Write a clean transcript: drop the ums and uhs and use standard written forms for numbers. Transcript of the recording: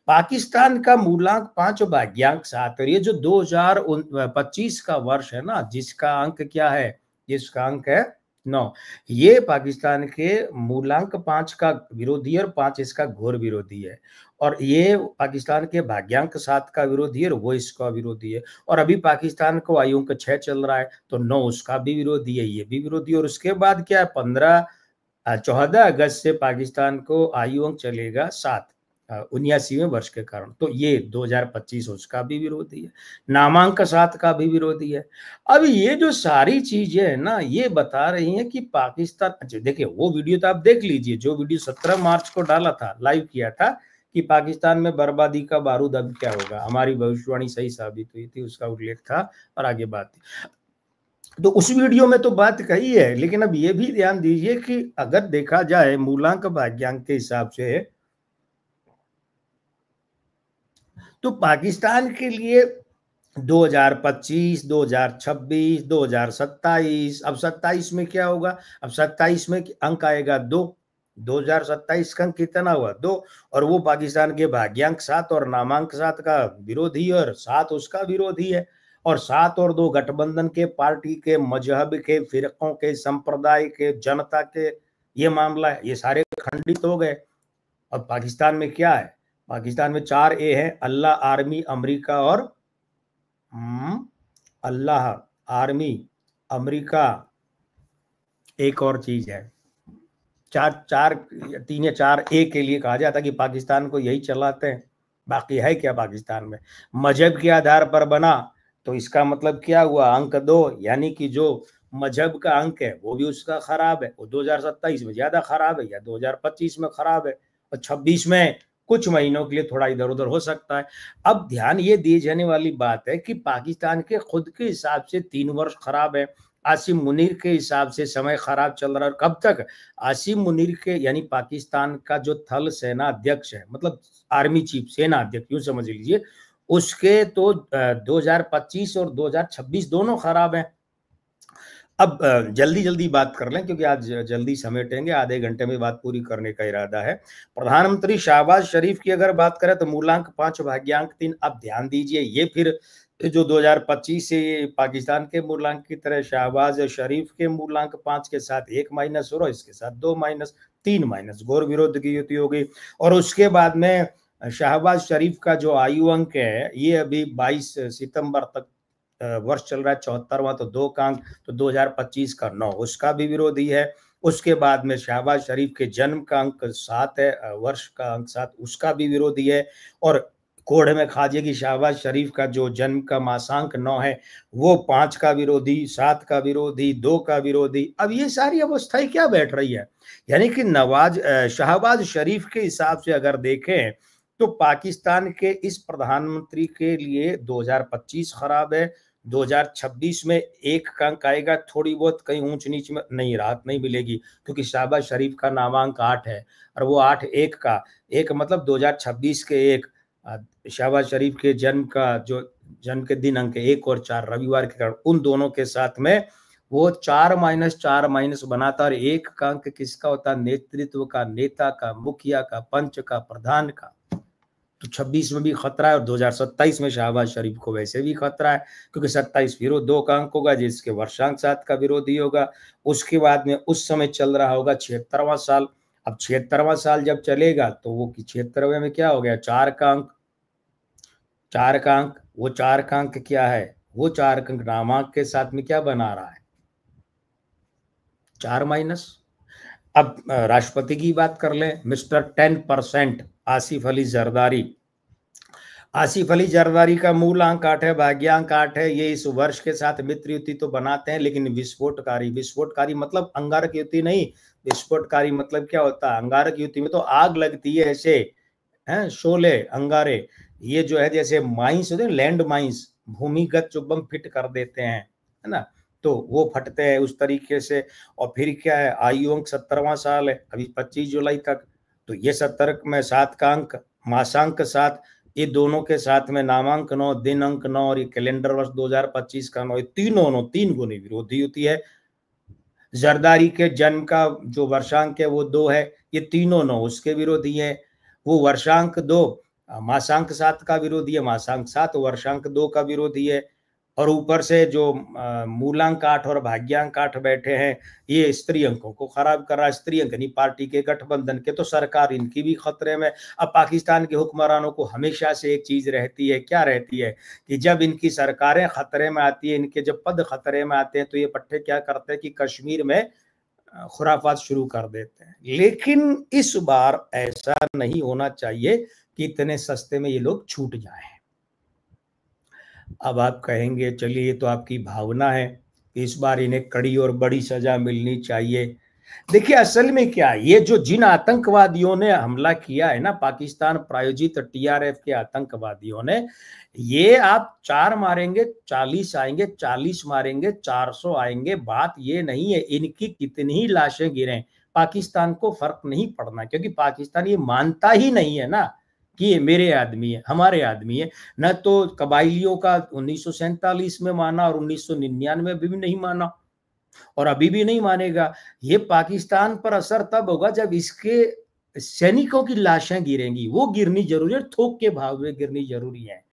पाकिस्तान का मूलांक 5 और भाग्यांक 7, और ये जो 2025 का वर्ष है ना, जिसका अंक क्या है, जिसका अंक है 9, ये पाकिस्तान के मूलांक 5 का विरोधी है और 5 इसका घोर विरोधी है, और ये पाकिस्तान के भाग्यांक 7 का विरोधी है और वो इसका विरोधी है। और अभी पाकिस्तान को आयु अंक 6 चल रहा है, तो 9 उसका भी विरोधी है, ये भी विरोधी है। और उसके बाद क्या है, 14 अगस्त से पाकिस्तान को आयु अंक चलेगा 7, 79वें वर्ष के कारण, तो ये 2025 उसका भी विरोधी है, नामांक 7 का भी विरोधी है। अब ये जो सारी चीजें है ना, ये बता रही हैं कि पाकिस्तान, अच्छा देखिए वो वीडियो तो आप देख लीजिए, जो वीडियो 17 मार्च को डाला था, लाइव किया था कि पाकिस्तान में बर्बादी का बारूद अब क्या होगा, हमारी भविष्यवाणी सही साबित हुई थी, उसका उल्लेख था और आगे बात थी। तो उस वीडियो में तो बात कही है, लेकिन अब ये भी ध्यान दीजिए कि अगर देखा जाए मूलांक भाग्यांक के हिसाब से, तो पाकिस्तान के लिए 2025, 2026, 2027, अब 27 में क्या होगा, अब 27 में अंक आएगा 2, 2027 का अंक कितना हुआ 2, और वो पाकिस्तान के भाग्यांक 7 और नामांक 7 का विरोधी, और 7 उसका विरोधी है, और 7 और 2 गठबंधन के, पार्टी के, मजहब के, फिरकों के, संप्रदाय के, जनता के, ये मामला है, ये सारे खंडित हो गए। अब पाकिस्तान में क्या है, पाकिस्तान में 4 ए है, अल्लाह, आर्मी, अमेरिका और अल्लाह, आर्मी, अमेरिका, एक और चीज है, 3 या 4 ए के लिए कहा जाता है कि पाकिस्तान को यही चलाते हैं। बाकी है क्या पाकिस्तान में, मजहब के आधार पर बना, तो इसका मतलब क्या हुआ, अंक 2, यानी कि जो मजहब का अंक है वो भी उसका खराब है, वो 2027 में ज्यादा खराब है या 2025 में खराब है, और 26 में कुछ महीनों के लिए थोड़ा इधर उधर हो सकता है। अब ध्यान ये दी जाने वाली बात है कि पाकिस्तान के खुद के हिसाब से 3 वर्ष खराब है, आसिम मुनीर के हिसाब से समय खराब चल रहा है। और कब तक, आसिम मुनीर के यानी पाकिस्तान का जो थल सेना अध्यक्ष है, मतलब आर्मी चीफ, सेना अध्यक्ष यूं समझ लीजिए, उसके तो 2025 और 2026 दोनों खराब हैं। अब जल्दी जल्दी बात कर लें क्योंकि आज जल्दी समेटेंगे, आधे घंटे में बात पूरी करने का इरादा है। प्रधानमंत्री शहबाज शरीफ की अगर बात करें तो मूलांक 5 भाग्यांक 3। अब ध्यान दीजिए, ये फिर जो 2025 से पाकिस्तान के मूलांक की तरह शहबाज शरीफ के मूलांक 5 के साथ 1 माइनस हो रहा है, इसके साथ 2 माइनस, 3 माइनस, घोर विरोध की युति हो गई। और उसके बाद में शहबाज शरीफ का जो आयु अंक है, ये अभी 22 सितंबर तक वर्ष चल रहा है, 74वां, तो 2 का अंक, तो 2025 का 9 उसका भी विरोधी है। उसके बाद में शहबाज शरीफ के जन्म का अंक 7 है, वर्ष का अंक 7, उसका भी विरोधी है। और कोड में खाजिए कि शहबाज शरीफ का जो जन्म का मासांक 9 है, वो 5 का विरोधी, 7 का विरोधी, 2 का विरोधी। अब ये सारी अवस्थाएं क्या बैठ रही है, यानी कि शहबाज शरीफ के हिसाब से अगर देखें तो पाकिस्तान के इस प्रधानमंत्री के लिए 2025 खराब है, 2026 में 1 का अंक आएगा, थोड़ी बहुत कहीं ऊंच नीच में नहीं, राहत नहीं मिलेगी, क्योंकि शहबाज शरीफ का नामांक 8 है और वो 8 1 का, एक मतलब 2026 के 1, शहबाज शरीफ के जन्म का जो जन्म के दिन अंक 1 और 4 रविवार के कारण, उन दोनों के साथ में वो 4 माइनस 4 माइनस बनाता, और 1 का अंक किसका होता, नेतृत्व का, नेता का, मुखिया का, पंच का, प्रधान का। तो 26 में भी खतरा है और 2027 में शहबाज शरीफ को वैसे भी खतरा है, क्योंकि 27 फिर 2 का अंक होगा जिसके वर्षांक 7 का विरोधी होगा। उसके बाद में उस समय चल रहा होगा 76वां साल। अब 76वां साल जब चलेगा तो वो 76वें में क्या हो गया, 4 का अंक, 4 का अंक, वो 4 का अंक क्या है, वो 4 का अंक नामांक के साथ में क्या बना रहा है, 4 माइनस। अब राष्ट्रपति की बात कर लें, मिस्टर 10% आसिफ अली जरदारी। आसिफ अली जरदारी का मूल अंक 8 है, भाग्यांक 8 है। ये इस वर्ष के साथ मित्र युति तो बनाते हैं, लेकिन विस्फोटकारी, विस्फोटकारी मतलब अंगारक युति नहीं, विस्फोटकारी मतलब क्या होता है, अंगारक युति में तो आग लगती है, ऐसे हैं शोले, अंगारे, ये जो है जैसे माइंस होते हैं, लैंड माइंस, भूमिगत जो बम फिट कर देते हैं, है ना, तो वो फटते हैं उस तरीके से। और फिर क्या है, आयु अंक 70वां साल है, अभी 25 जुलाई तक, तो ये 70 में 7 का अंक, मासांक 7, ये दोनों के साथ में नामांक 9, दिन अंक 9, और ये कैलेंडर वर्ष 2025 का 9, तीनों 3 गुनी विरोधी होती है। जरदारी के जन्म का जो वर्षांक है वो 2 है, ये तीनों 9 उसके विरोधी है। वो वर्षांक 2 मासांक 7 का विरोधी है, मासांक 7 वर्षांक 2 का विरोधी है, और ऊपर से जो मूलांक 8 और भाग्यांक 8 बैठे हैं, ये स्त्री अंकों को खराब कर रहा है। स्त्री अंक नहीं, पार्टी के गठबंधन के, तो सरकार इनकी भी खतरे में। अब पाकिस्तान के हुक्मरानों को हमेशा से एक चीज रहती है, क्या रहती है, कि जब इनकी सरकारें खतरे में आती है, इनके जब पद खतरे में आते हैं, तो ये पट्टे क्या करते हैं कि कश्मीर में खुराफात शुरू कर देते हैं। लेकिन इस बार ऐसा नहीं होना चाहिए कि इतने सस्ते में ये लोग छूट जाएं। अब आप कहेंगे चलिए ये तो आपकी भावना है, इस बार इन्हें कड़ी और बड़ी सजा मिलनी चाहिए। देखिए असल में क्या है, ये जो जिन आतंकवादियों ने हमला किया है ना, पाकिस्तान प्रायोजित टीआरएफ के आतंकवादियों ने, ये आप 4 मारेंगे 40 आएंगे, 40 मारेंगे 400 आएंगे, बात ये नहीं है इनकी कितनी ही लाशें गिरें, पाकिस्तान को फर्क नहीं पड़ना, क्योंकि पाकिस्तान ये मानता ही नहीं है ना कि ये मेरे आदमी है, हमारे आदमी है। न तो कबाइलियों का 1947 में माना और 1999 में भी नहीं माना, और अभी भी नहीं मानेगा। ये पाकिस्तान पर असर तब होगा जब इसके सैनिकों की लाशें गिरेंगी, वो गिरनी जरूरी है, थोक के भाव में गिरनी जरूरी है।